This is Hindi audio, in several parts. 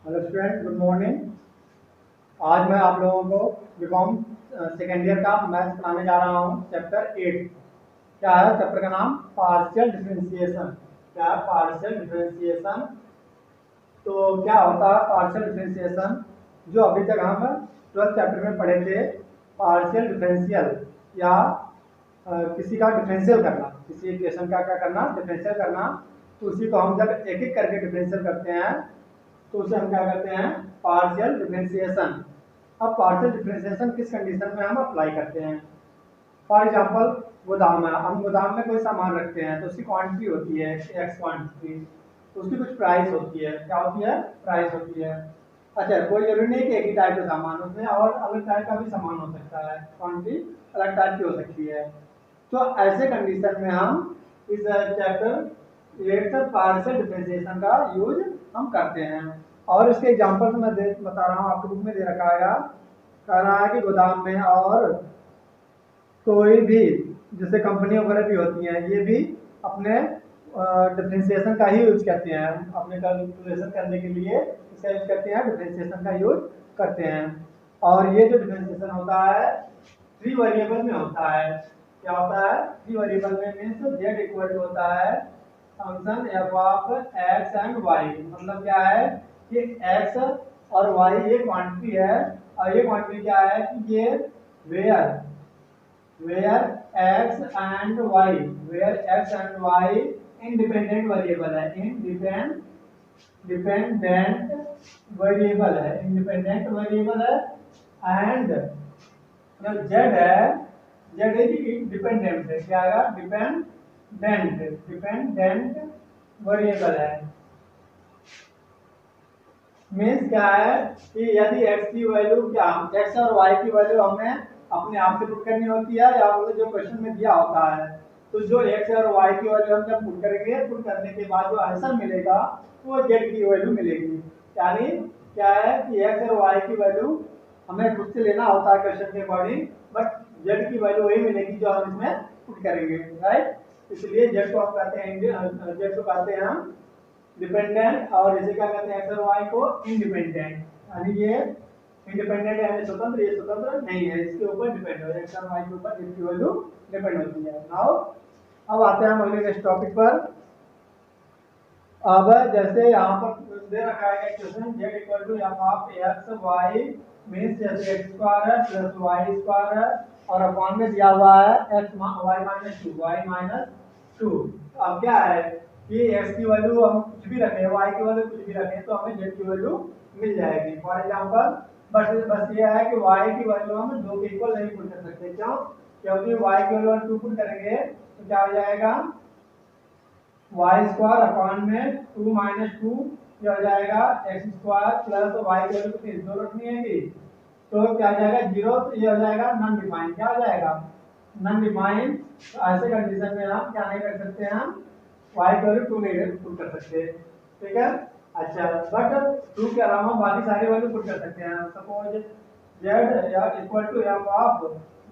Hello student, good morning. आज मैं आप लोगों को बीकॉम सेकेंड ईयर का मैथ्स पढ़ाने जा रहा हूँ। चैप्टर 8 क्या है? चैप्टर का नाम पार्शियल डिफरेंशिएशन। क्या है पार्शियल डिफरेंशिएशन? तो क्या होता है पार्शियल डिफरेंशिएशन? जो अभी तक हम 12th चैप्टर में पढ़े थे, पार्शियल डिफरेंशियल या किसी का डिफरेंशियल करना, किसी इक्वेशन का क्या करना, डिफरेंशियल करना। तो उसी को हम जब एक एक करके डिफरेंशियल करते हैं तो उसे हम क्या करते हैं? Partial differentiation. अब पार्शियल डिफरेंशिएशन किस कंडीशन में हम अप्लाई करते हैं? फॉर एग्जांपल, गोदाम है, हम गोदाम में कोई सामान रखते हैं तो उसकी क्वांटिटी होती है एक्स क्वांटिटी, तो उसकी कुछ प्राइस होती है। क्या होती है? प्राइस होती है। अच्छा, कोई जरूरी नहीं कि एक ही टाइप का सामान, उसमें और अलग टाइप का भी सामान हो सकता है, क्वांटिटी अलग टाइप की हो सकती है। तो ऐसे कंडीशन में हम इस चैप्टर 8 पार्शियल डिफरेंशिएशन का यूज हम करते हैं। और इसके एग्जांपल मैं बता रहा हूँ, आपको बुक में दे रखा है। कह रहा है कि गोदाम में और कोई भी, जैसे कंपनी वगैरह भी होती हैं, ये भी अपने डिफरेंशिएशन का ही यूज करते हैं। अपने कैलकुलेशन करने के लिए इसका यूज करते हैं, डिफरेंशिएशन का यूज करते हैं। और ये जो डिफरेंशिएशन होता है 3 वेरिएबल में होता है। क्या होता है? 3 वेरिएबल में मीन्स जेड इक्वल टू होता है function F of X and Y. मतलब क्या है कि एक्स और वाई ये क्वांटिटी है, और ये क्वांटिटी क्या है कि ये where x and y, where x and y independent variable है, इंडिपेंडेंट वेरिएबल है, इंडिपेंडेंट वेरिएबल है। एंड z है, z इज डिपेंडेंट है। क्या आएगा? डिपेंडेंट वेरिएबल है। मीन्स क्या है कि यदि x की वैल्यू, क्या x और y की वैल्यू हमें अपने आप से पुट करनी होती है या जो क्वेश्चन में दिया होता है, तो जो x और y की वैल्यू हम जब पुट करेंगे, पुट करने के बाद जो आंसर मिलेगा वो z की वैल्यू मिलेगी। यानी क्या है कि x और y की वैल्यू हमें खुद से लेना होता है क्वेश्चन के अकॉर्डिंग, बट z की वैल्यू वही मिलेगी जो हम इसमें पुट करेंगे, राइट। इसलिए z को हम कहते हैं, z को कहते हैं हम डिपेंडेंट, और इसे क्या कहते हैं? एक्स और वाई को इंडिपेंडेंट। यानी ये इंडिपेंडेंट है, यानी स्वतंत्र, ये स्वतंत्र नहीं है, इसके ऊपर डिपेंड है, एक्स और वाई के ऊपर इसकी वैल्यू डिपेंड होती है। नाउ अब आते हैं हम अगले नेक्स्ट टॉपिक पर। अब जैसे यहाँ पर दे रखा है equation z equal to F of X Y, means जैसे एक्स स्क्वायर है प्लस वाई स्क्वायर है, और अपॉन में दिया हुआ है X Y minus two, Y minus two. अब क्या है कि x की वैल्यू हम कुछ भी रखें, y की वैल्यू कुछ भी रखें, तो हमें z की वैल्यू मिल जाएगी। फॉर एग्जांपल, बस ये है कि y की वैल्यू हम 2 के इक्वल नहीं पुट कर सकते। क्यों? क्योंकि y की वैल्यू हम 2 पुट करेंगे तो क्या हो जाएगा? वाई स्क्वायर अपॉन में 2 माइनस 2, ये हो जाएगा एक्स स्क्वायर प्लस वाई की वैल्यू कितनी, 2 रखनी है, तो क्या हो जाएगा? 0। तो ये हो जाएगा नॉन डिफाइन। क्या हो जाएगा? Non define. तो ऐसे कंडीशन में हम क्या नहीं कर सकते, हम y की वैल्यू 2 नहीं पुट कर सकते, ठीक है। अच्छा, बट 2 के अलावा बाकी सारी वैल्यू पुट कर सकते हैं। सपोज z या equal to F of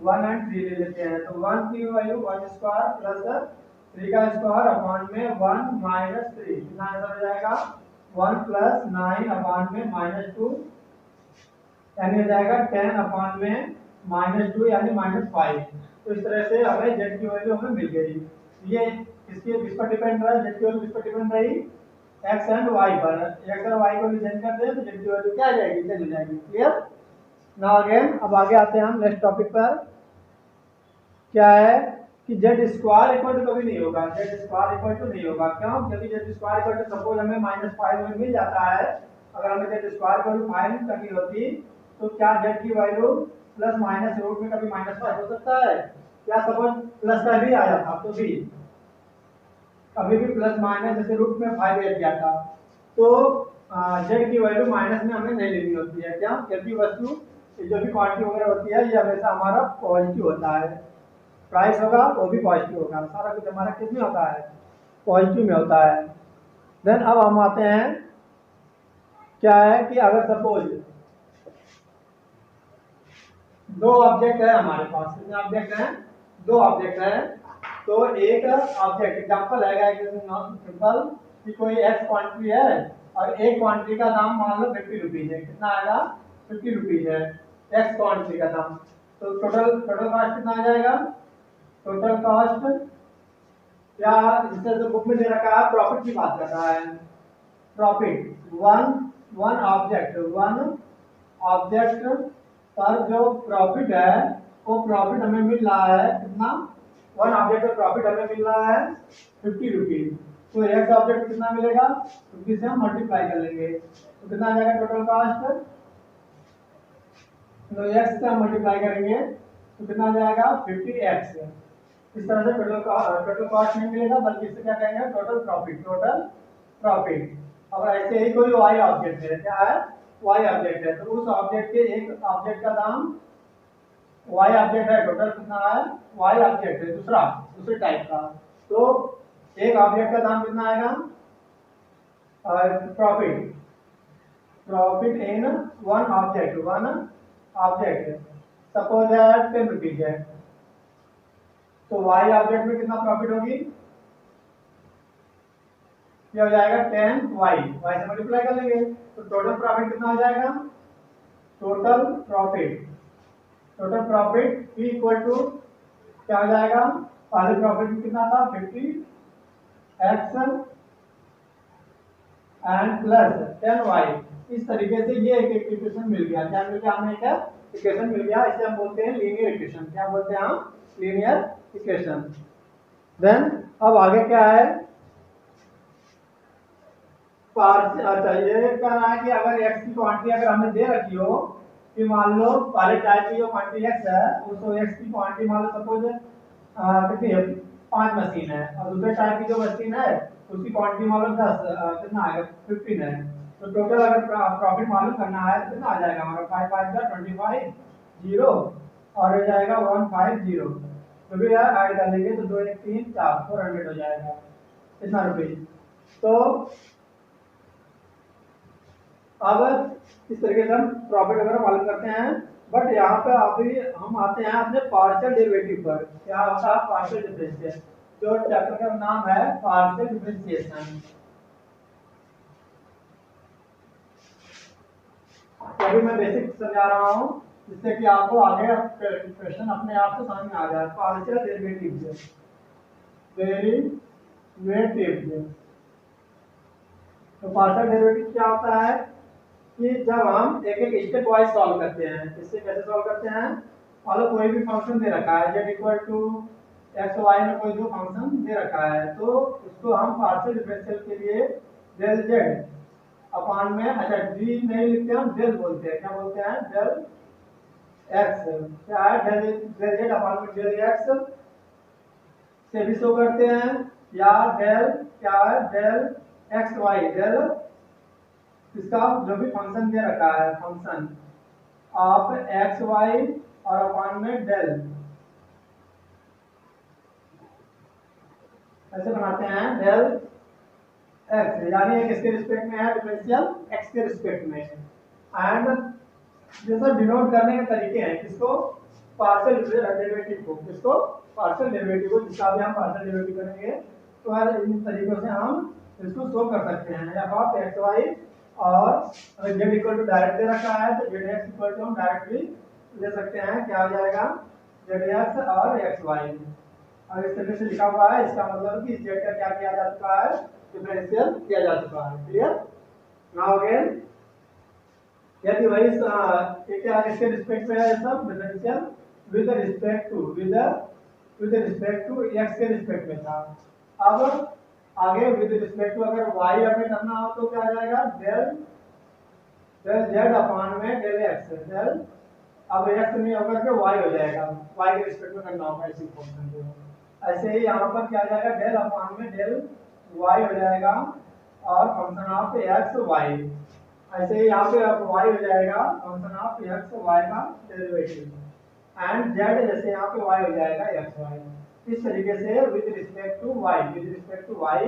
1 and 3 ले लेते हैं, तो 1 की वैल्यू 1 स्क्वायर प्लस 3 का स्क्वायर अपॉन में 1 माइनस 3, कितना आंसर हो जाएगा? 1 प्लस 9 अपॉन में माइनस 2, यानी हो जाएगा 10 अपॉन में माइनस 2, यानी माइनस 5। तो इस तरह से हमें z की वैल्यू हमें मिल गई। ये किस पर डिपेंड रहा? z की वैल्यू किस पर डिपेंड रही? x एंड y पर। x और y को चेंज कर दें तो z की वैल्यू क्या आ जाएगी? चेंज हो जाएगी। क्लियर? नाउ अगेन, अब आगे आते हैं हम नेक्स्ट टॉपिक पर। क्या है कि z स्क्वायर इक्वल टू कभी नहीं होगा, z स्क्वायर इक्वल टू नहीं होगा। क्यों? क्योंकि z square equal to suppose हमें -5 में मिल जाता है, अगर हमें z स्क्वायर इक्वल टू 5 करनी होती तो क्या z की वैल्यू प्लस माइनस रूट में कभी -5 हो सकता है? क्या सपोज प्लस का भी आया था तो भी कभी भी प्लस माइनस जैसे रूट में 5 ले दिया था, तो z की वैल्यू माइनस में हमें नहीं लेनी होती है। क्या? क्योंकि वस्तु जो भी क्वांटिटी वगैरह होती है ये हमेशा हमारा पॉजिटिव होता है, प्राइस होगा वो भी पॉजिटिव होगा, सारा कुछ हमारा किस में होता है? पॉजिटिव में होता है। देन अब हम आते हैं, क्या है कि अगर सपोज 2 ऑब्जेक्ट है हमारे पास, कितने ऑब्जेक्ट हैं? 2 ऑब्जेक्ट है। तो एक ऑब्जेक्ट एग्जांपल है सिंपल कि कोई x क्वांटिटी है और एक क्वांटिटी का दाम मान लो 50 रुपीज है, कितना आएगा 50 रुपीज है एक्स क्वांटिटी का दाम। तो टोटल कॉस्ट कितना आ जाएगा, टोटल कॉस्ट क्या, जिससे जो बुक में दे रखा है प्रॉफिट की बात कर रहा है, प्रॉफिट वन वन ऑब्जेक्ट पर जो प्रॉफिट है वो प्रॉफिट हमें मिल रहा है कितना, वन ऑब्जेक्ट पर प्रॉफिट हमें मिल रहा है 50 रुपीज। तो एक्स ऑब्जेक्ट कितना मिलेगा, 50 से हम मल्टीप्लाई कर लेंगे तो कितना आ जाएगा टोटल कॉस्ट, तो एक्स से हम मल्टीप्लाई करेंगे तो कितना आ जाएगा 50x। इस तरह से टोटल कॉस्ट नहीं मिलेगा बल्कि इससे क्या कहेंगे टोटल प्रॉफिट, टोटल प्रॉफिट। अब ऐसे ही कोई y ऑब्जेक्ट है, क्या है y ऑब्जेक्ट है, तो उस ऑब्जेक्ट के एक ऑब्जेक्ट का दाम, y ऑब्जेक्ट है टोटल कितना है, y ऑब्जेक्ट है दूसरे टाइप का, तो एक ऑब्जेक्ट का दाम कितना आएगा, profit profit in one object suppose that 10 rupees है, तो y ऑब्जेक्ट में कितना प्रॉफिट होगी, क्या हो जाएगा 10y, y से मल्टीप्लाई कर लेंगे तो टोटल प्रॉफिट कितना हो जाएगा, total profit p equal to क्या हो जाएगा, पहले प्रॉफिट कितना था 50x एंड प्लस 10y। इस तरीके से ये एक इक्वेशन मिल गया, क्या मिल गया हमें, एक इक्वेशन मिल गया, इसे हम बोलते हैं लीनियर इक्वेशन। क्या बोलते हैं हम, लीनियर इक्वेशन। देन अब आगे क्या है, अच्छा ये कह रहा है कि अगर x की क्वांटिटी अगर हमें दे रखी हो कि मान लो पहले टाइप की जो क्वांटिटी x है उसको x की क्वांटिटी मान लो सपोज कितनी है 5 मशीन है, और दूसरे टाइप की जो मशीन है उसकी क्वांटिटी मान लो 10 कितना आएगा 15 है, तो टोटल अगर प्रॉफिट मालूम करना है तो कितना आ जाएगा हमारा 5 5 का 25 0 और हो जाएगा 150, तो भी यार ऐड कर लेंगे तो 2 1 3 4 400 हो जाएगा कितना रुपये। तो अब इस तरीके से हम प्रॉफिट वगैरह मालूम करते हैं, बट यहाँ पे अभी हम आते हैं अपने पार्शियल डेरिवेटिव पर। क्या होता है पार्शियल डिफरेंशियल, जो चैप्टर का नाम है पार्शियल डिफरेंशिएशन। अभी मैं बेसिक समझा रहा हूँ जिससे कि आपको आगे क्वेश्चन अपने आप से समझ में आ जाए। पार्शियल डेरिवेटिव तो पार्शियल डेरिवेटिव क्या होता है कि जब हम एक एक स्टेप वाइज सॉल्व करते हैं, इससे कैसे सॉल्व करते हैं, मान लो कोई भी फंक्शन दे रखा है z equal to X Y में कोई जो फंक्शन दे रखा है तो उसको हम पार्शियल डिफरेंशियल के लिए डेल z अपान में, अच्छा d नहीं लिखते हम डेल बोलते हैं, क्या बोलते हैं डेल x, क्या है डेल z अपान में डेल x से भी शो करते हैं, या डेल क्या है डेल एक्स वाई, डेल इसका जो भी फंक्शन दे रखा है फंक्शन ऑफ एक्स वाई और अपान में डेल, ऐसे बनाते हैं डेल एक्स, यानी एक इसके रिस्पेक्ट में है डिफरेंशियल एक्स के रिस्पेक्ट में। एंड जैसा डिनोट करने के तरीके हैं किसको, पार्शियल डेरिवेटिव को, किसको पार्शियल डेरिवेटिव को, जिसका भी हम पार्शियल डेरिवेटिव करेंगे तो इन तरीकों से हम इसको शो कर सकते हैं। एफ ऑफ एक्स वाई, और अगर z इक्वल टू डायरेक्ट दे रखा है तो जेड एक्स इक्वल टू हम डायरेक्टली ले सकते हैं, क्या हो जाएगा जेड एक्स और एक्स वाई। और इस तरीके से लिखा हुआ है, इसका मतलब कि z का क्या किया जा चुका है, डिफरेंशियल किया जा चुका है। क्लियर नाउ अगेन, यदि वही क्या इसके रिस्पेक्ट में है सब differential with respect to X के रिस्पेक्ट में था। अब आगे विद रिस्पेक्ट टू अगर y हमें करना हो तो क्या आ जाएगा डेल z अपान में डेल x, डेल अब x नहीं होकर के y हो जाएगा, y के रिस्पेक्ट में करना होगा इसी फंक्शन को। ऐसे ही यहाँ पर क्या आ जाएगा डेल अपान में डेल y हो जाएगा और फंक्शन ऑफ x y, ऐसे ही यहाँ पे अब y हो जाएगा फंक्शन ऑफ x y का डेरिवेटिव, एंड z जैसे यहाँ पे y हो जाएगा x y। इस तरीके से विद रिस्पेक्ट टू y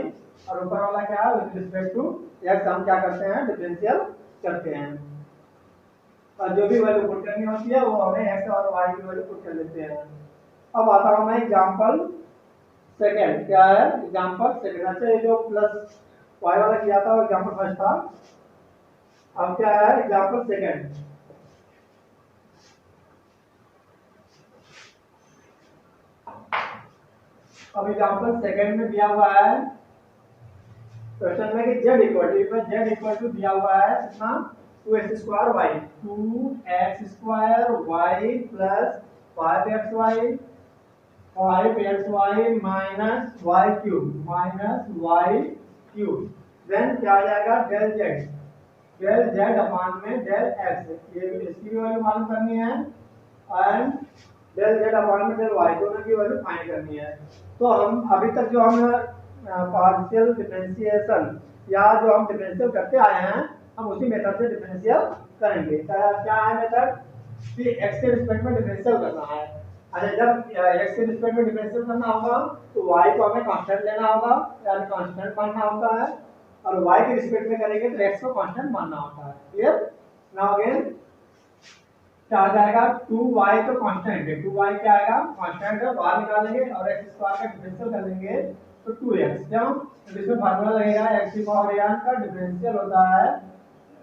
और ऊपर वाला क्या है विद रिस्पेक्ट टू x हम क्या करते हैं डिफरेंशियल करते हैं, और जो भी वैल्यू पुट करनी होती है वो हमें x और y की वैल्यू पुट कर लेते हैं। अब आता हूं मैं एग्जांपल सेकंड, क्या है एग्जांपल सेकंड। अच्छा ये जो वाई वाला किया था और एग्जाम्पल फर्स्ट था। अब क्या है एग्जाम्पल सेकेंड। अब एग्जाम्पल सेकेंड में दिया हुआ है क्वेश्चन में कि z इक्वल टू दिया हुआ है कितना 2x² y 2x² y plus 5xy 5xy minus y cube then क्या आ जाएगा डेल z अपान में डेल x, ये भी इसकी भी वैल्यू मालूम करनी है एंड डेल z अपान में डेल y दोनों की वैल्यू फाइंड करनी है। तो हम अभी तक जो हम पार्शियल डिफरेंशिएशन या जो हम डिफरेंशियल करते आए हैं हम उसी मेथड से डिफरेंशियल करेंगे। क्या है मेथड कि x के रिस्पेक्ट में डिफरेंशियल करना है। अच्छा जब x के रिस्पेक्ट में डिफरेंशियल करना होगा तो y को हमें कांस्टेंट लेना होगा यानी कांस्टेंट मानना होता है और y के रिस्पेक्ट में करेंगे तो x को कांस्टेंट मानना होता है। क्लियर? नाउ अगेन क्या आ जाएगा 2y तो कांस्टेंट है, 2y क्या आएगा कांस्टेंट है, बाहर निकालेंगे और x स्क्वायर का डिफरेंशियल कर लेंगे तो 2x क्यों तो इसमें फार्मूला लगेगा x की पावर n का डिफरेंशियल होता है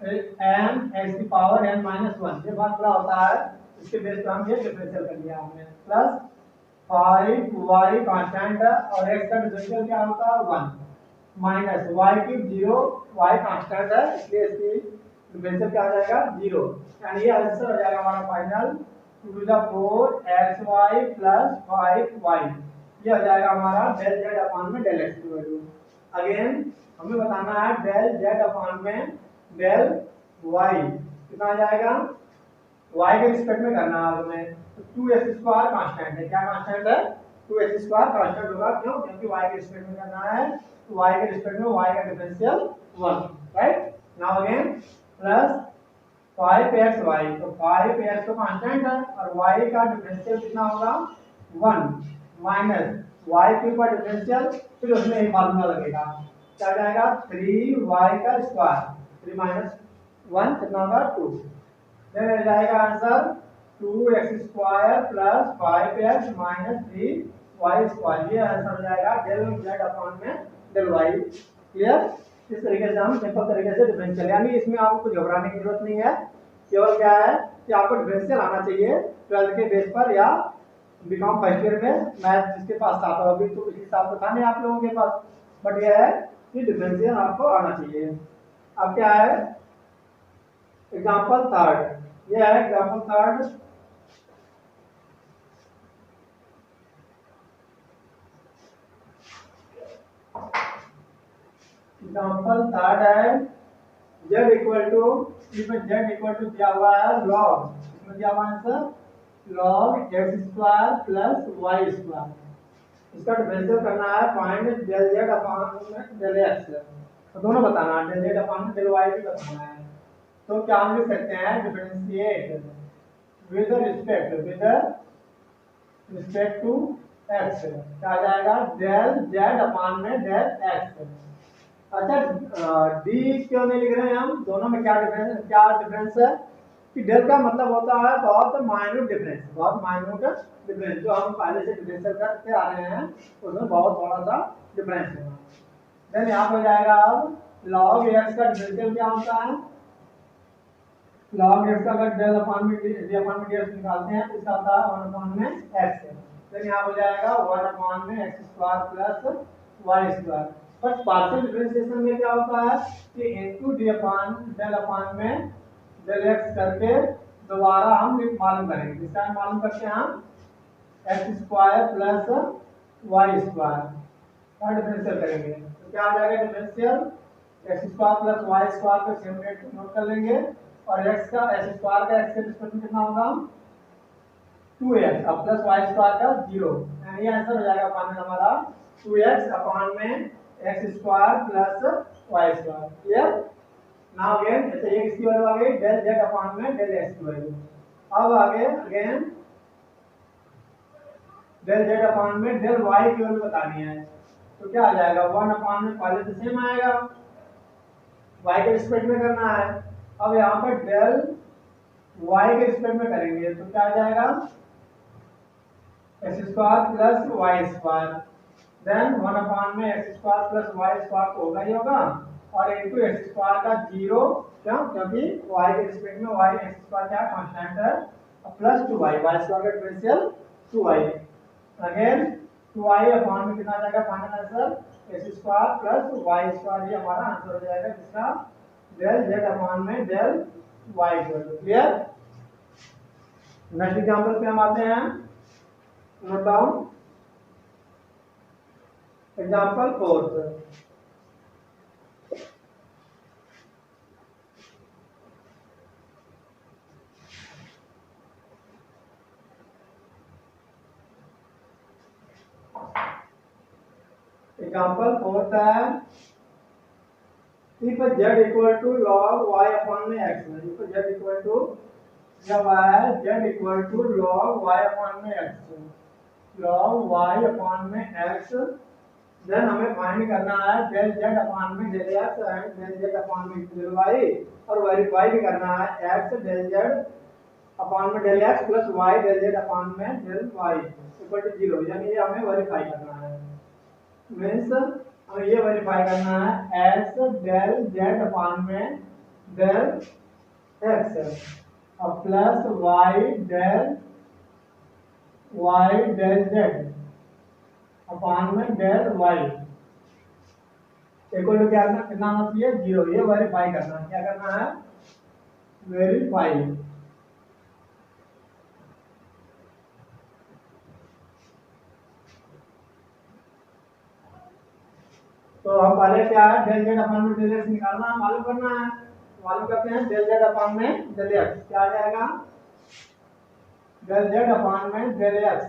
n x की पावर n माइनस 1, ये फार्मूला होता है। इसके बेस पे हम ये डिफरेंशियल कर लिया हमने प्लस 5y कांस्टेंट है और x का डिफरेंशियल क्या होता है 1 माइनस y की 0, y कांस्टेंट है इसलिए इसकी डिफरेंशियल क्या आ जाएगा 0, यानी ये आंसर हो जाएगा हमारा final 2 to the 4 xy plus 5y, ये हो जाएगा हमारा डेल z अपान में डेल x की वैल्यू। अगेन हमें बताना है डेल z अपान में डेल y कितना आ जाएगा, y के रिस्पेक्ट में करना है हमें तो 2x² कांस्टेंट है, क्या कांस्टेंट है 2x² कांस्टेंट होगा क्यों क्योंकि y के रिस्पेक्ट में करना है तो y के रिस्पेक्ट में y का differential 1, right. Now again plus 5xy तो 5x तो कांस्टेंट है और y का डिफरेंशियल कितना होगा 1 माइनस y क्यूब का डिफरेंशियल फिर उसमें एक फार्मूला लगेगा क्या जाएगा 3y का स्क्वायर 3 माइनस 1 कितना होगा 2, देन आ जाएगा answer 2x² plus 5x minus 3y², ये आंसर हो जाएगा डेल z अपान में डेल y। क्लियर? इस तरीके से हम सिंपल तरीके से डिफरेंशियल, यानी इसमें आपको कुछ घबराने की जरूरत नहीं है, केवल क्या है कि आपको डिफरेंशियल आना चाहिए 12th के बेस पर या बीकॉम फर्स्ट ईयर में मैथ जिसके पास था, तो अभी तो पिछले साल तो था नहीं आप लोगों के पास, बट यह है कि डिफरेंशियल आपको आना चाहिए। अब क्या है एग्जाम्पल थर्ड, ये है एग्जाम्पल थर्ड। एग्जाम्पल थर्ड है z इक्वल टू, इसमें z इक्वल टू दिया हुआ है log, इसमें दिया हुआ है answer log x² plus y², इसका डिफरेंशियल करना है find del z upon del x, तो दोनों बताना है del z upon del y भी बताना है। तो क्या हम लिख सकते हैं differentiate with respect to x, क्या आ जाएगा डेल z अपान में डेल x। अच्छा डी क्यों नहीं लिख रहे हैं हम, दोनों में क्या डिफरेंस है कि डेल का मतलब होता है बहुत माइन्यूट डिफरेंस, बहुत माइन्यूट डिफरेंस जो हम पहले से डिफरेंशियल करते आ रहे हैं उसमें बहुत बड़ा सा डिफरेंस है। देन यहाँ हो जाएगा अब log x का डिफरेंशियल क्या होता है, log x का अगर डेल अपान में dx निकालते हैं तो इसका होता है 1 अपान में x, देन यहाँ हो जाएगा 1 अपान में x² plus y²। But partial differentiation में क्या होता है कि इनटू डेल अपान में डेल x करके दोबारा हम मालूम करेंगे, जिस टाइम मालूम करते हैं हम x² प्लस y² का डिफरेंशियल करेंगे तो क्या आ जाएगा डिफरेंशियल x² प्लस y² को सेम रेट नोट कर लेंगे और x का x² का x के रिस्पेक्ट में कितना होगा 2x और प्लस y² का 0, ये आंसर हो जाएगा फाइनल हमारा 2x अपान में x² plus y²। Clear? Now again जैसे ये किसकी वैल्यू आ गई डेल z अपान में डेल x की वैल्यू, अब आगे अगेन डेल z अपान में डेल y की वैल्यू बतानी है तो क्या आ जाएगा 1 अपान में पहले तो सेम आएगा y के रिस्पेक्ट में करना है, अब यहाँ पर डेल y के रिस्पेक्ट में करेंगे तो क्या आ जाएगा x² प्लस y², देन 1 अपान में x² प्लस y² तो होगा ही होगा और इंटू एक्स स्क्वायर का 0, क्यों? क्योंकि y के रिस्पेक्ट में y एक्स स्क्वायर क्या कांस्टेंट है, प्लस 2y, y स्क्वायर का differential 2y, again 2y upon में कितना आ जाएगा final answer X square plus y square, ये हमारा आंसर हो जाएगा जिसका डेल z अपॉन में del y equal to. Clear? Next example पे हम आते हैं, नोट डाउन एग्जांपल 4। एग्जांपल 4 है, if z equal to log y upon में x, if z equal to जब है z equal to log y upon में x, log y upon में x, देन हमें फाइंड करना है डेल z अपॉन में del x and del z upon में डेल y, और वेरीफाई भी करना है x डेल z अपॉन में del x plus y del z upon में डेल y इक्वल टू 0, यानी ये हमें वेरीफाई करना है। मींस हमें ये वेरीफाई करना है x डेल z अपॉन में डेल x और plus y del z upon में डेल y इक्वल टू क्या कितना आना चाहिए 0, ये वेरीफाई करना है। क्या करना है? वेरीफाई। तो हम पहले क्या है डेल z अपॉन में डेल x निकालना है, मालूम करना है। मालूम करते हैं डेल z अपॉन में डेल x क्या आ जाएगा, डेल z अपॉन में del x,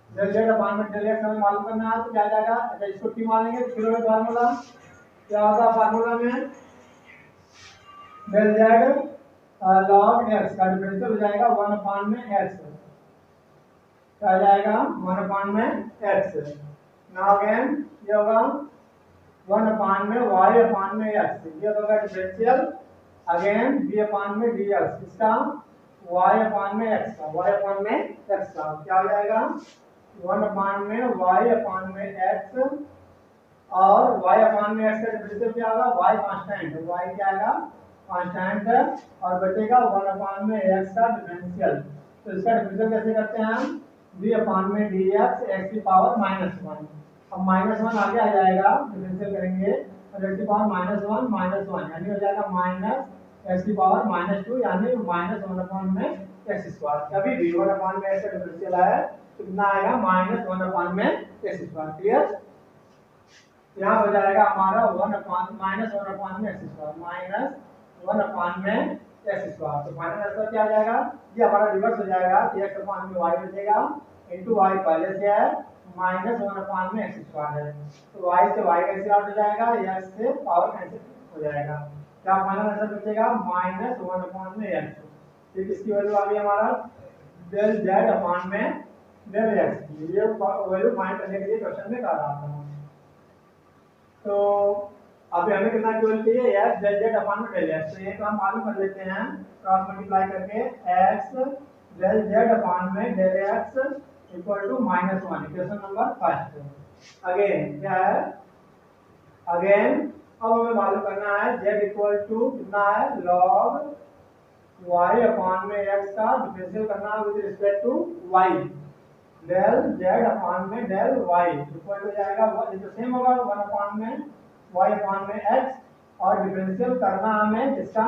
del z upon में डेल x हमें मालूम करना है तो क्या आ जाएगा, अच्छा इसको t मान लेंगे तो फिर फार्मूला क्या होगा, फार्मूला में डेल z log x का डिफरेंशियल हो जाएगा 1 अपॉन में x, क्या आ जाएगा 1 अपॉन में x। नाउ अगेन ये होगा 1 अपॉन में y अपॉन में x, ये होगा डिफरेंशियल अगेन b अपॉन में dx, इसका y अपॉन में x का, y अपॉन में x का क्या हो जाएगा 1 अपॉन में y अपॉन में x, और y अपॉन में x का डिफरेंशियल क्या होगा, y कांस्टेंट, y क्या आएगा कांस्टेंट, और बचेगा 1 अपॉन में x का डिफरेंशियल। तो इसका डिफरेंशियल कैसे करते हैं हम, b अपॉन में dx x की पावर -1, अब -1 आगे आ जाएगा, डिफरेंशियल करेंगे और x की पावर -1 यानी हो जाएगा माइनस x की पावर -2 यानी -1 अपॉन में x स्क्वायर। कभी भी 1 अपॉन में x का डिफरेंशियल है तो कितना आएगा -1 अपॉन में x स्क्वायर। क्लियर? यहाँ हो जाएगा हमारा 1 अपॉन में x स्क्वायर -1 अपॉन में x स्क्वायर। तो फाइनल आंसर क्या आ जाएगा, ये हमारा रिवर्स हो जाएगा, x अपॉन में y बचेगा इनटू y पहले से है -1 अपॉन में x स्क्वायर है, तो y से y कैंसिल आउट हो जाएगा, x से पावर कैंसिल हो जाएगा, क्या फाइनल आंसर बचेगा -1 अपॉन में x। ठीक, इसकी वैल्यू आ गई हमारा डेल z अपॉन में डेल x, ये वैल्यू फाइंड करने के लिए क्वेश्चन में कह रहा था। तो अब हमें कितना केवल चाहिए x डेल z अपॉन में डेल x, तो ये तो हम मालूम कर लेते हैं क्रॉस मल्टीप्लाई करके x डेल z अपॉन में del x equal to -1, equation number first. Again क्या है, अगेन अब हमें मालूम करना है z इक्वल टू कितना है log y अपॉन में x का डिफरेंशियल करना है with respect to y, del z upon में डेल y इक्वल टू जाएगा ये तो सेम होगा 1 अपॉन में y अपॉन में x, और डिफरेंशियल करना हमें इसका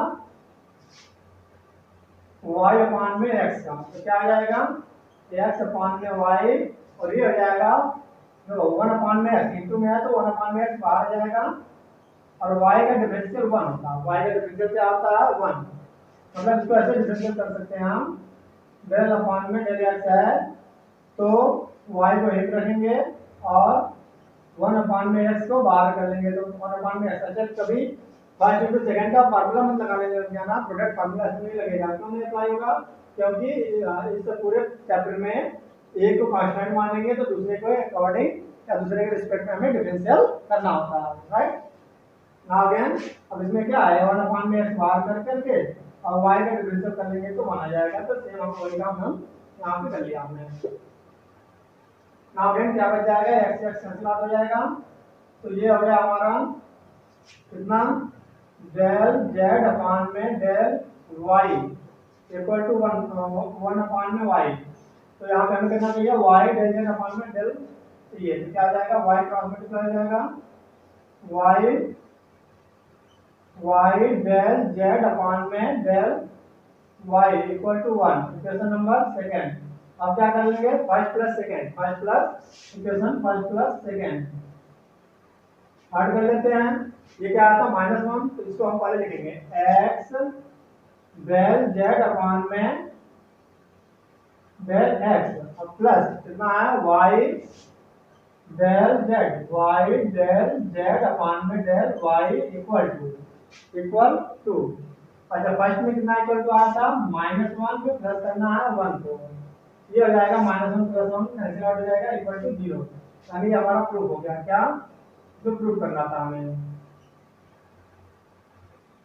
y अपॉन में x का, तो क्या आ जाएगा x अपॉन में y, और ये हो जाएगा जो 1 अपॉन में x इंटू में है तो 1 अपॉन में x बाहर आ जाएगा, और y का डिफरेंशियल 1 होता है, y का डिफरेंशियल क्या होता है 1, मतलब इसको ऐसे डिफरेंशियल कर सकते हैं हम, डेल अपॉन में डेल x है तो y को एक रखेंगे और 1 अपॉन में x को बाहर कर लेंगे, तो 1 अपॉन में x। अच्छा कभी फर्स्ट इंटू सेकंड का फार्मूला मत लगाने लग जाना, प्रोडक्ट फार्मूला इसमें नहीं लगेगा, क्यों नहीं अप्लाई होगा, क्योंकि इस पूरे चैप्टर में एक को कांस्टेंट मानेंगे तो दूसरे को अकॉर्डिंग या दूसरे के रिस्पेक्ट में हमें डिफरेंशियल करना होता है, राइट। नाउ अगेन अब इसमें क्या है 1 अपॉन में x बाहर कर करके और y का डिफरेंशियल कर लेंगे तो माना जाएगा, तो सेम हम वही काम हम यहाँ पे कर लिया हमने। नाउ अगेन क्या बच जाएगा, x x कैंसिल आउट हो जाएगा, तो ये हो गया हमारा कितना, डेल जेड अपान में del Y equal to one upon में वाई। तो यहाँ पे हमें करना चाहिए वाई डेल जेड अपान में डेल, ये तो क्या आ जाएगा, वाई क्रॉस मल्टीप्लाई हो जाएगा, Y Y del Z upon में del Y equal to one, equation number second. अब क्या कर लेंगे, first plus second, first plus equation first plus second हट कर लेते हैं। ये क्या आता है -1, तो इसको हम पहले लिखेंगे एक्स डेल जेड अपान में डेल एक्स और प्लस कितना है वाई डेल जेड अपान में डेल वाई इक्वल टू। अच्छा फर्स्ट में कितना इक्वल टू आया था -1 पे प्लस करना है 1 को, ये हो जाएगा -1 + 1 कैंसिल आउट हो जाएगा इक्वल टू 0। यानी हमारा प्रूफ हो गया। क्या जो प्रूफ करना था हमें,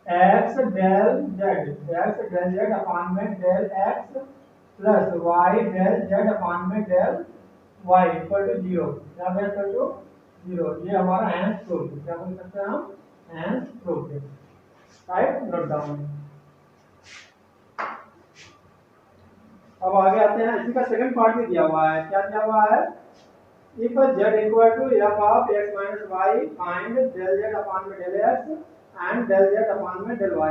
एक्स डेल जेड अपान में del X plus Y del Z upon में डेल वाई इक्वल टू 0, क्या इक्वल टू 0। ये हमारा हैंस प्रूफ, क्या बोल सकते हैं हम, हैंस प्रूफ है। Right, note down. अब आगे आते हैं, इसी का सेकंड पार्ट भी दिया हुआ है। क्या दिया हुआ है, if z equal to f of x minus y find del z upon में del x and del z upon में del y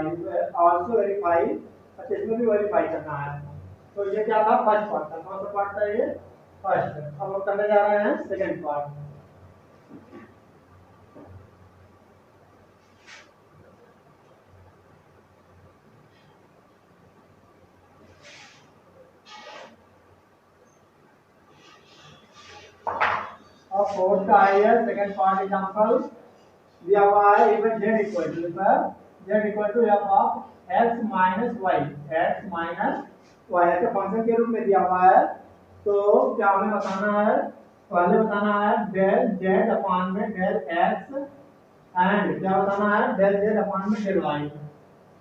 आल्सो वेरीफाई। अच्छा इसमें भी वेरीफाई करना है। तो ये क्या था, फर्स्ट पार्ट था। कौन सा पार्ट था ये, फर्स्ट। अब हम करने जा रहे हैं सेकंड पार्ट। अब फोर्थ का है सेकंड पार्ट एग्जांपल दिया हुआ है, if z equal to f of x minus y, ऐसे फंक्शन के रूप में दिया हुआ है। तो क्या हमें बताना है, पहले बताना है डेल z अपान में डेल x एंड क्या बताना है डेल z अपान में डेल y।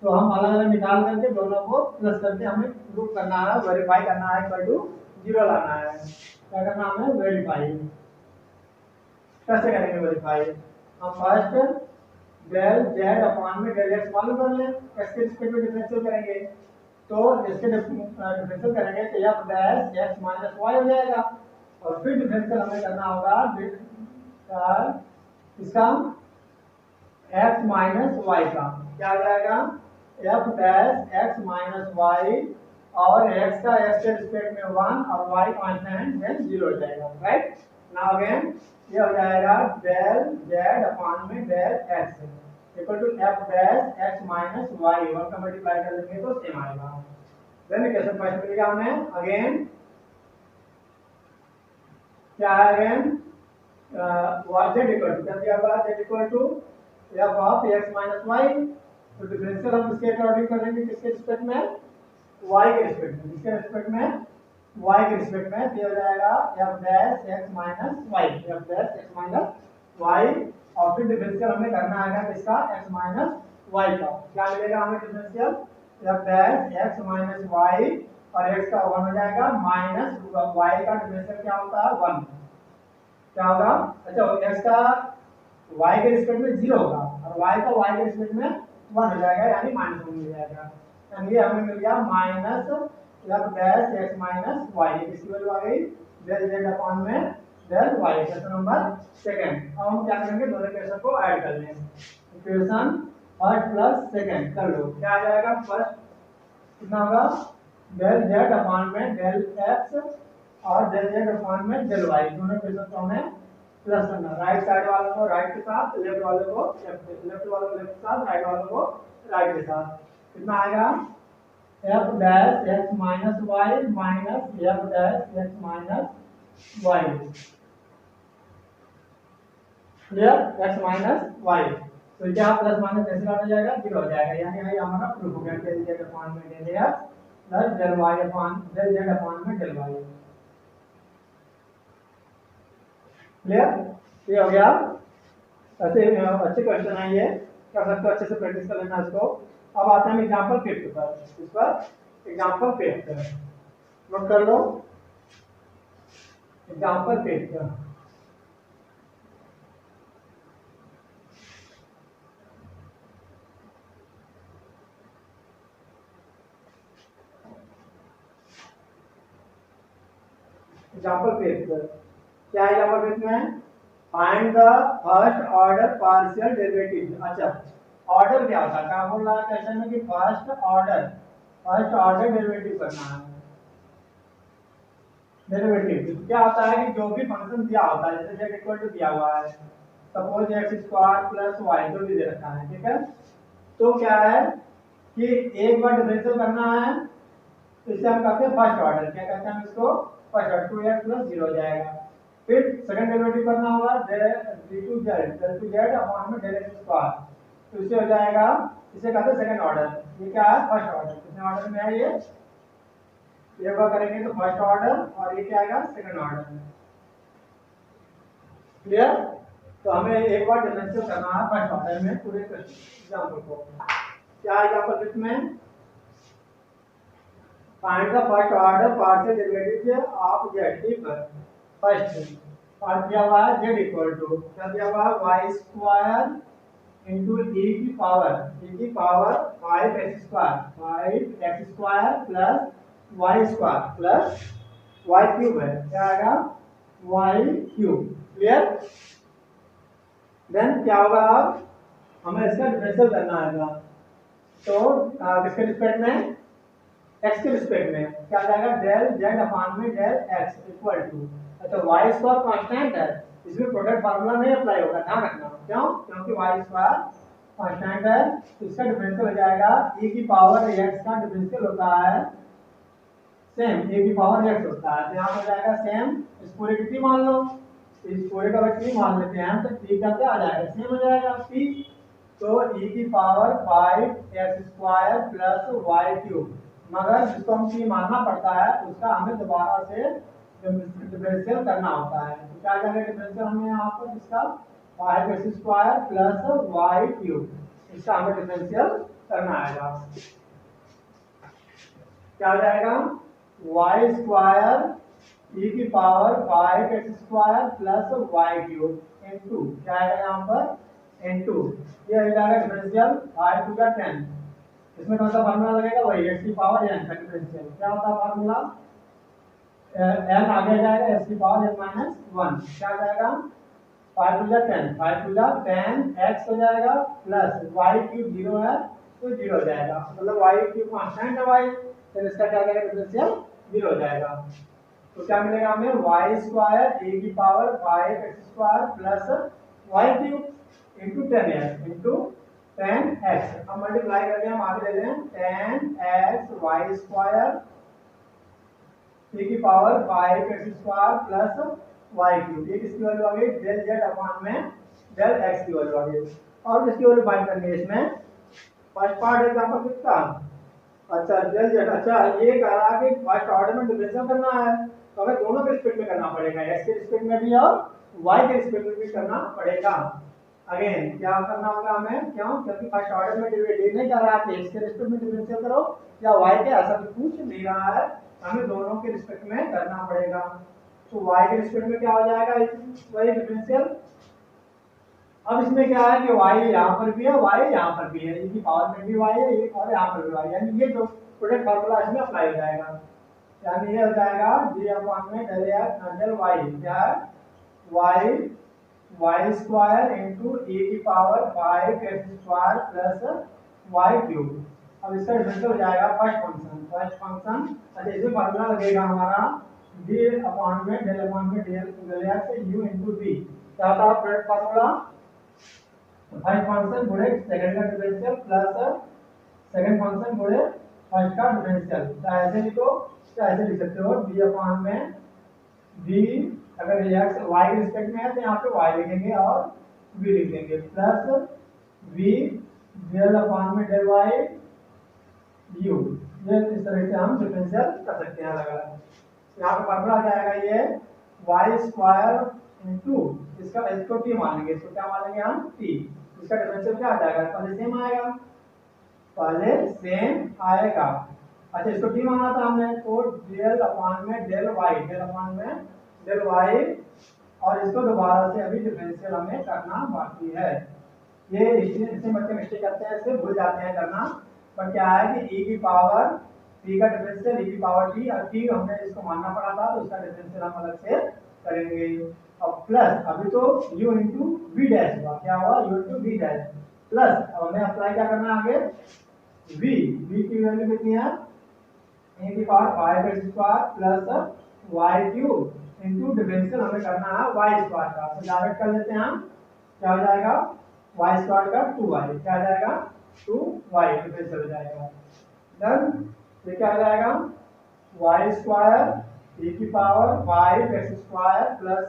तो हम अलग अलग निकाल करके दोनों को प्लस करके हमें प्रूफ करना है, वेरीफाई करना है, इक्वल टू 0 लाना है। क्या करना है हमें, वेरीफाई। कैसे करेंगे वेरीफाई, हम फर्स्ट डेल जेड अपान में डेल एक्स मालूम कर लें, एक्स के रिस्पेक्ट में डिफरेंशियल करेंगे। तो इसके डिफरेंशियल करेंगे तो f dash x minus Y हो जाएगा, और फिर डिफरेंशियल हमें करना होगा इसका x माइनस वाई का, क्या हो जाएगा f dash x minus Y, और x का x के रिस्पेक्ट में 1 और y कांस्टेंट देन 0 हो जाएगा। राइट, नाउ अगेन ये हो जाएगा डेल जेड अपान में del X equal to F dash X minus Y, 1 का मल्टीप्लाई कर लेंगे तो सेम आएगा। देन इक्वेशन फर्स्ट मिलेगा हमें। अगेन क्या है, अगेन जेड इक्वल टू क्या दिया हुआ है, Z equal to F of X minus Y. तो डिफरेंशियल हम इसके अकॉर्डिंग करेंगे, किसके रिस्पेक्ट में, वाई के रिस्पेक्ट में, किसके रिस्पेक्ट में, y के रिस्पेक्ट में। तो हो जाएगा f dash x minus y, f dash x minus y, और फिर डिफरेंशियल हमें करना है किसका, x माइनस y का। क्या मिलेगा हमें differential, f dash x minus y, और x का 1 हो जाएगा, माइनस y का डिफरेंशियल क्या होता है 1, क्या होगा, अच्छा x का y के रिस्पेक्ट में 0 होगा, और y का y के रिस्पेक्ट में 1 हो जाएगा, यानी -1 मिल जाएगा। यानी ये हमें मिल गया minus f dash x minus y, किसकी वैल्यू आ गई, डेल z अपान में del y। Question number second. अब हम क्या करेंगे, दोनों इक्वेशन को ऐड कर लेंगे। इक्वेशन फर्स्ट प्लस सेकंड कर लो, क्या आ जाएगा, फर्स्ट कितना होगा, डेल z अपान में डेल x और डेल z अपान में डेल y, दोनों इक्वेशन को हमें प्लस करना, राइट साइड वालों को राइट के साथ, लेफ्ट वालों को लेफ्ट वालों को लेफ्ट के साथ, राइट वालों को राइट के साथ। कितना आएगा, f dash x minus Y minus f dash x minus Y, clear, x minus Y. तो क्या प्लस माइनस कैंसिल हो जाएगा, 0 हो जाएगा, यानी हमारा प्रूफ हो गया डेल z अपान में del x plus del y upon del z upon में डेल y। क्लियर, ये हो गया। ऐसे अच्छे क्वेश्चन है, ये कर सकते हो, अच्छे से प्रैक्टिस कर लेना इसको। अब आते हैं एग्जांपल 5 पर, इस पर एग्जांपल 5 नोट कर लो, एग्जांपल 5। एग्जांपल फिफ्थ, क्या है एग्जांपल फिफ्थ में? Find the first order partial derivative. अच्छा, ऑर्डर क्या होता है? क्या बोल रहा है क्वेश्चन में कि फर्स्ट ऑर्डर डेरिवेटिव करना है। डेरिवेटिव क्या होता है कि जो भी फंक्शन दिया होता है, जैसे z इक्वल टू दिया हुआ है, suppose x square plus y जो भी दे रखा है, ठीक है, तो क्या है कि एक बार डिफरेंशियल करना है, तो इसे हम कहते हैं फर्स्ट ऑर्डर। क्या कहते हैं हम इसको? First order. 2x प्लस 0 हो जाएगा। फिर सेकंड डेरिवेटिव करना होगा d2z अपॉन में del x स्क्वायर, तो इससे हो जाएगा, इसे कहते हैं सेकंड ऑर्डर। ये क्या है? First order. कितने ऑर्डर में है ये बार करेंगे तो फर्स्ट ऑर्डर, और ये क्या आएगा? Second order. क्लियर? तो हमें एक बार डिफरेंशियल करना है फर्स्ट ऑर्डर में पूरे एग्जांपल को। क्या एग्जांपल इसमें? Find the first order partial derivative of z। ठीक है, फर्स्ट और दिया हुआ है z इक्वल टू, क्या दिया हुआ है? y स्क्वायर इंटू e की power 5x square plus y square plus y cube है। क्या आएगा? y cube. क्लियर? देन क्या होगा? हमें इसका डिफरेंशियल करना है, तो किसके रिस्पेक्ट में? x के रिस्पेक्ट में। क्या जाएगा? डेल z अपॉन में डेल x इक्वल टू, तो y स्क्वायर कांस्टेंट है, इसमें प्रोडक्ट फार्मूला नहीं अप्लाई होगा, ध्यान रखना। क्यों? क्योंकि y स्क्वायर कांस्टेंट है, तो इसका डिफरेंशियल हो जाएगा e की पावर x का डिफरेंशियल होता है सेम, e की पावर x होता है, तो यहाँ हो जाएगा सेम। इस पूरे की t मान लो, इस पूरे का t मान लेते हैं, तो t का क्या आ जाएगा? सेम हो जाएगा t। तो e की power 5x square plus y cube, मगर जिसको हम t मानना पड़ता है उसका हमें दोबारा से डिफरेंशियल करना होता है। तो क्या जाएगा डिफरेंशियल हमें यहाँ पर? इसका 5x square plus y cube, इसका हमें डिफरेंशियल करना आएगा। क्या हो जाएगा? y स्क्वायर e की power 5x square plus y cube into, क्या आएगा यहाँ पर? इनटू, ये हो जाएगा डिफरेंशियल 5 टू द 10। इसमें कौन सा फार्मूला लगेगा? वही x की पावर n का डिफरेंशियल। क्या होता है फार्मूला? n आगे जाएगा s की पावर n माइनस 1। क्या आ जाएगा? 5 to the 10, 5 to the 10 x हो जाएगा प्लस y क्यूब 0 है तो 0 हो जाएगा, मतलब y क्यूब कांस्टेंट है y, तो इसका क्या जाएगा? डिफरेंशियल 0 हो जाएगा। तो क्या मिलेगा हमें? y स्क्वायर a की power 5x square plus y cube into 10x into 10x। अब मल्टीप्लाई करके हम आगे ले लें 10x y स्क्वायर e की power 5x square plus y cube, ये किसकी वैल्यू आ गई? डेल z अपॉन में डेल x की वैल्यू आ गई। और किसकी वैल्यू फाइंड करनी है इसमें? फर्स्ट पार्ट एग्जांपल कितना? अच्छा, डेल z। अच्छा, ये कह रहा है कि फर्स्ट ऑर्डर में डिफरेंशियल करना है, तो हमें दोनों के रिस्पेक्ट में करना पड़ेगा, x के रिस्पेक्ट में भी और y के रिस्पेक्ट में भी करना पड़ेगा। अगेन क्या करना होगा हमें? क्यों? क्योंकि फर्स्ट ऑर्डर में डेरिवेटिव नहीं कर रहा है, x के रिस्पेक्ट में डिफरेंशियल करो या y के, ऐसा कुछ पूछ नहीं रहा है, हमें दोनों के रिस्पेक्ट में करना पड़ेगा। तो y के रिस्पेक्ट में क्या हो जाएगा? वही डिफरेंशियल। अब इसमें क्या है कि y यहाँ पर भी है, y यहाँ पर भी है, e की पावर में भी y है, ये और यहाँ पर भी y है, यानी ये जो प्रोडक्ट फार्मूला इसमें अप्लाई हो जाएगा, यानी ये हो जाएगा d अपॉन में डेल x डेल y, क्या है? y स्क्वायर इनटू e की power 5x square plus y cube. अब इसका डिफरेंशियल हो जाएगा फर्स्ट फंक्शन। अच्छा, इसमें फार्मूला लगेगा हमारा d अपॉन में del x u into v। क्या था प्रोडक्ट फार्मूला? फर्स्ट फंक्शन गुणे सेकंड का डिफरेंशियल प्लस सेकंड फंक्शन गुणे फर्स्ट का डिफरेंशियल। चाहे ऐसे लिखो चाहे ऐसे लिख सकते हो, d अपॉन में v, अगर x y के रिस्पेक्ट में है तो यहाँ पे y लिखेंगे और v लिख देंगे, प्लस v डेल अपॉन में डेल y u। ये इस तरह से हम डिफरेंशियल कर सकते हैं अलग अलग। यहाँ पे फार्मूला आ जाएगा ये y स्क्वायर इनटू, इसको t मान लेंगे, इसको क्या मान लेंगे हम? t। इसका डिफरेंशियल क्या आ जाएगा? पहले सेम आएगा। अच्छा, इसको t माना था हमने, तो डेल अपॉन में डेल y, और इसको दोबारा से अभी डिफरेंशियल हमें करना बाकी है। ये इससे बच्चे मिस्टेक करते हैं, इससे भूल जाते हैं करना, पर क्या है कि e की पावर t का डिफरेंशियल e की पावर t, और t हमने इसको मानना पड़ा था तो उसका डिफरेंशियल हम अलग से करेंगे। अब प्लस अभी तो u इंटू v डैश हुआ, क्या हुआ u into v dash plus, अब हमें अप्लाई क्या करना है आगे, v की वैल्यू कितनी है e की power 5x square plus y cube into differential हमें करना है y स्क्वायर का, तो डायरेक्ट कर लेते हैं हम, क्या हो जाएगा y स्क्वायर का 2y, क्या आ जाएगा 2y डिफरेंशियल हो जाएगा। डन, ये क्या आ जाएगा y स्क्वायर e की power 5x square plus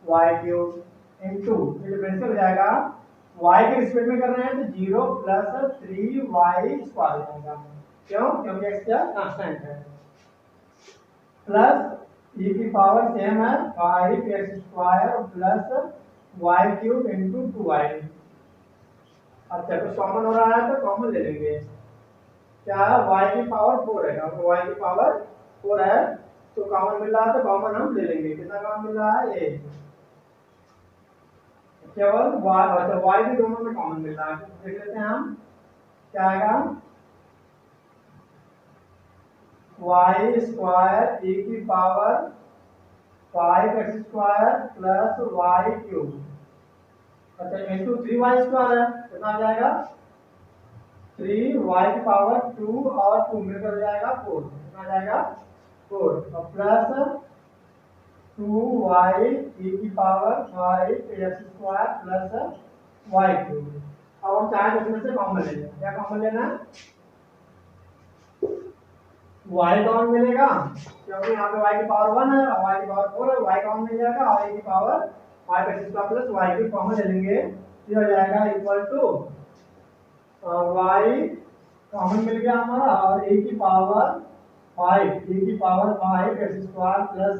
y cube into differential हो जाएगा, y के रिस्पेक्ट में कर रहे हैं तो 0 प्लस 3y स्क्वायर हो जाएगा, क्यों, क्योंकि x क्या कांस्टेंट है, प्लस e की पावर सेम है 5x square plus y cube into 2y। अच्छा कुछ कॉमन हो रहा है तो कॉमन ले लेंगे, क्या है y की पावर 4 है, तो y की पावर 4 है तो कॉमन मिल रहा है तो कॉमन हम ले लेंगे, कितना कॉमन मिल रहा है, ये केवल y, अच्छा y भी दोनों में कॉमन मिल रहा है, देख लेते हैं हम क्या आएगा, y स्क्वायर e की power 5x square plus y cube, अच्छा इंटू 3y स्क्वायर है, कितना आ जाएगा 3y की पावर 2 और 2 मिलकर हो जाएगा 4, कितना आ जाएगा 4 और प्लस 2y e की power 5x square plus y cube. अब हम चाहे तो इसमें से कॉमन ले लें, क्या कॉमन लेना है, y कॉमन मिलेगा क्योंकि यहाँ पे y की पावर 1 है और y की पावर 4 है, y कॉमन मिल जाएगा और y की power 5x square plus y cube common ले लेंगे, ये हो जाएगा इक्वल टू y कॉमन मिल गया हमारा और a की पावर 5 e की power 5x square plus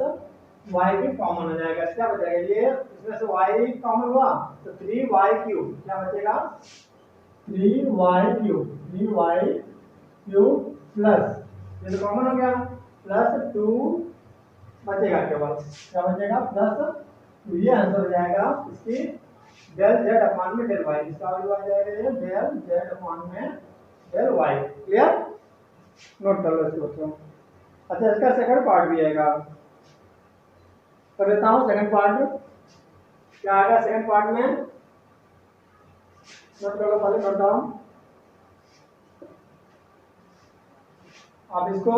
y cube common हो जाएगा, क्या बचेगा, ये इसमें से y कॉमन हुआ तो 3y क्यूब, क्या बचेगा 3y क्यूब प्लस ये तो कॉमन हो गया प्लस 2 बचेगा, केवल क्या बचेगा प्लस 2, ये आंसर हो जाएगा इसकी डेल z अपॉन में डेल y, इसका वैल्यू आ जाएगा ये डेल z अपॉन में डेल y, क्लियर, नोट कर लो इसको। अच्छा इसका सेकंड पार्ट भी आएगा, कर देता हूँ सेकंड पार्ट, क्या आएगा सेकंड पार्ट में, नोट कर लो, पहले करता हूँ, आप इसको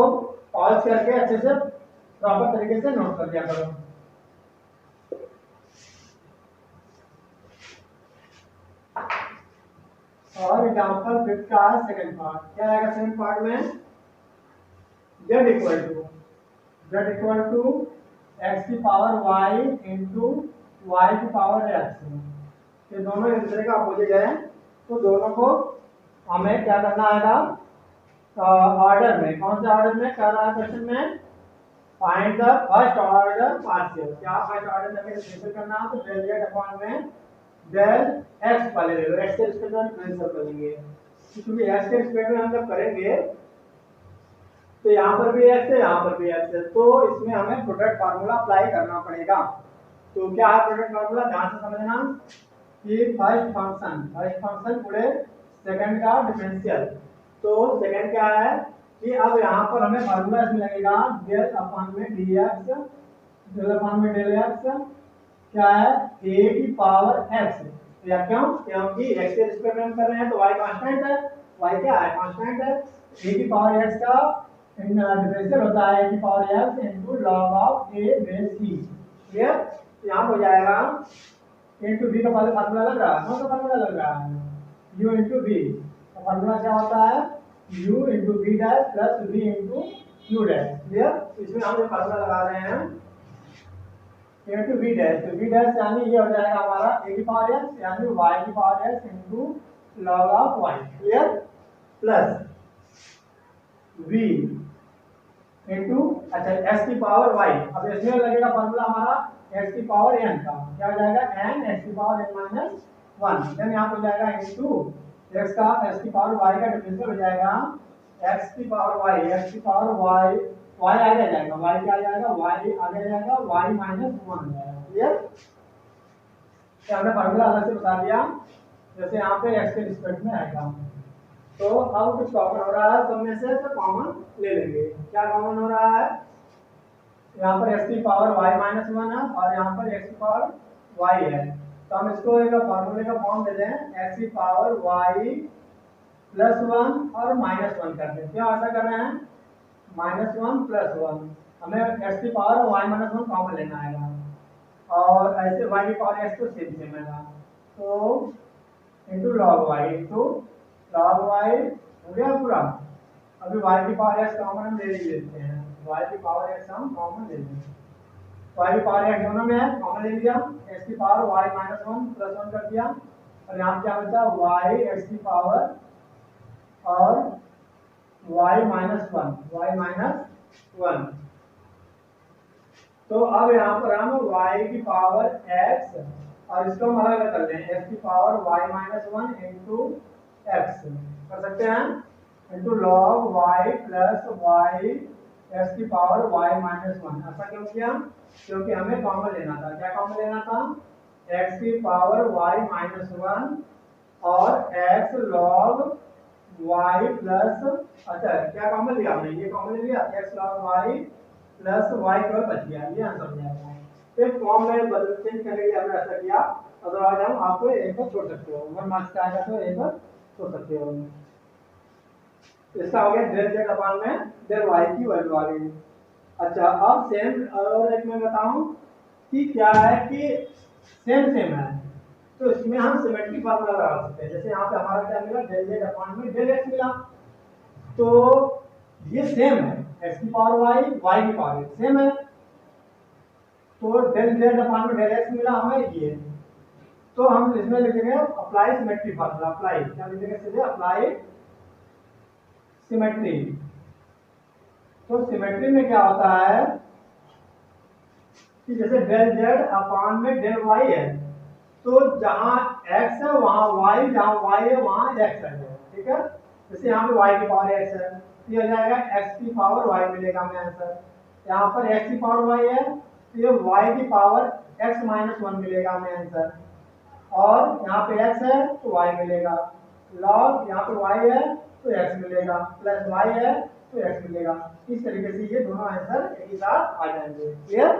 पॉज करके अच्छे से प्रॉपर तरीके से नोट कर दिया करो। और एग्जांपल 5 का सेकंड पार्ट, क्या आएगा सेकंड पार्ट में, z इक्वल टू x की पावर y इंटू y की पावर x, ये दोनों एक दूसरे का अपोजिट है तो दोनों को हमें क्या करना आएगा ऑर्डर में, कौन से ऑर्डर में कर रहा है क्वेश्चन में, find the first order partial, क्या फर्स्ट ऑर्डर में हमें डिफरेंशियल करना है तो डेल z अपॉन में डेल x पहले ले लो, x के रिस्पेक्ट में डिफरेंशियल करेंगे, क्योंकि x के रिस्पेक्ट में हम जब करेंगे तो यहाँ पर भी x है यहाँ पर भी x है, तो इसमें हमें प्रोडक्ट फार्मूला अप्लाई करना पड़ेगा। तो क्या है प्रोडक्ट फार्मूला, ध्यान से समझना कि फर्स्ट फंक्शन पूरे सेकंड का डिफरेंशियल, तो सेकंड क्या है कि अब यहाँ पर हमें फार्मूला इसमें लगेगा डेल अपॉन में dx, डेल अपॉन में डेल x क्या है a की पावर x, या क्यों, क्योंकि x के रिस्पेक्ट में हम कर रहे हैं तो y कांस्टेंट है, y क्या है कांस्टेंट है, a की पावर x का डिफरेंशियल होता है a की power x into log of a base c, clear, यहाँ हो जाएगा इनटू b का फार्मूला लग रहा है, कौन सा फार्मूला लग रहा है u इनटू b, तो फार्मूला क्या होता है u into b dash plus v into q dash, clear, इसमें हम जो फार्मूला लगा रहे हैं a टू b डैश, तो b डैश यानी ये हो जाएगा हमारा a की पावर x यानी y की power x into log of y, clear, plus v into अच्छा x की पावर y, अब इसमें लगेगा फार्मूला हमारा x की पावर n का, क्या हो जाएगा n x की पावर n माइनस 1, देन यहाँ हो जाएगा इनटू x की पावर y का डिफरेंशियल हो जाएगा x की पावर y, x की पावर y आगे जाएगा, y क्या आ जाएगा y आगे जाएगा y माइनस 1 हो जाएगा, क्लियर, क्या हमने फार्मूला अलग से बता दिया, जैसे यहाँ पे x के रिस्पेक्ट में आएगा, तो अब कुछ कॉमन हो रहा है, सब में से तो कॉमन ले लेंगे। क्या कॉमन हो रहा है? यहाँ पर x की पावर y माइनस वन है और यहाँ पर x की पावर y है, तो हम इसको एक फॉर्मूले का फॉर्म दे दें, x की पावर y प्लस वन और माइनस वन कर दें। क्यों ऐसा कर रहे हैं? माइनस वन प्लस वन, हमें x की power y minus one common लेना आएगा और ऐसे y की पावर x तो सेम सेम है, तो into log y into log y हो गया पूरा। अभी y की पावर x कॉमन हम ले लेते हैं, y की पावर x हम कॉमन ले लेंगे, y की पावर x दोनों में है, कॉमन ले लिया, x की power y minus one plus one कर दिया और यहाँ क्या बचा y x की पावर और y माइनस वन। तो अब यहाँ पर हम y की पावर x और इसको हम अलग कर लें, x की power y minus one into X कर सकते हैं, into log y plus Y X की पावर y माइनस वन। ऐसा क्यों किया? क्योंकि हमें कॉमन लेना था। क्या कॉमन लेना था? x की पावर y माइनस वन और x लॉग y प्लस, अच्छा क्या कॉमन लिया हमने? ये कॉमन ले लिया, x log y plus y केवल बच गया, ये आंसर हो जाएगा। फिर फॉर्म में बदल चेंज करने के लिए हमने ऐसा किया, अदरवाइज हम आपको एक बार छोड़ सकते हो, 1 मार्क्स का आएगा तो एक बार छोड़ सकते हो। इसका हो गया डेल z अपान में डेल y की वैल्यू आ गई। अच्छा अब सेम और एक मैं बताऊं कि क्या है कि सेम सेम है, तो इसमें हम सिमेट्री फार्मूला लगा सकते हैं। जैसे यहाँ पे हमारा क्या मिला, डेल z अपान में डेल x मिला, तो ये सेम है, x की पावर y की पावर सेम है, तो डेल z अपान में डेल x मिला हमें ये, तो हम इसमें लिखेंगे अप्लाई सिमेट्री फार्मूला। अप्लाई क्या लिखेंगे? सीधे अप्लाई सिमेट्री। तो सिमेट्री में क्या होता है कि जैसे डेल z अपान में डेल y है, तो जहां x है वहां y, जहां y है वहां x है, ठीक है। जैसे यहाँ पे y की पावर x है, तो ये हो जाएगा x की पावर y मिलेगा हमें आंसर। यहाँ पर x की पावर y है, तो ये y की पावर x माइनस वन मिलेगा हमें आंसर, और यहाँ पे x है तो y मिलेगा, लॉग यहाँ पे y है तो x मिलेगा, प्लस y है तो x मिलेगा। इस तरीके से ये दोनों आंसर एक ही साथ आ जाएंगे। क्लियर?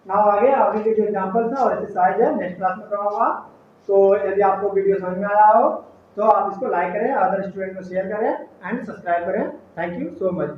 नाउ आगे आगे के जो एग्जांपल्स है और एक्सरसाइज है नेक्स्ट क्लास में कराऊंगा। तो यदि आपको वीडियो समझ में आया हो तो आप इसको लाइक करें, अदर स्टूडेंट को शेयर करें एंड सब्सक्राइब करें। Thank you so much.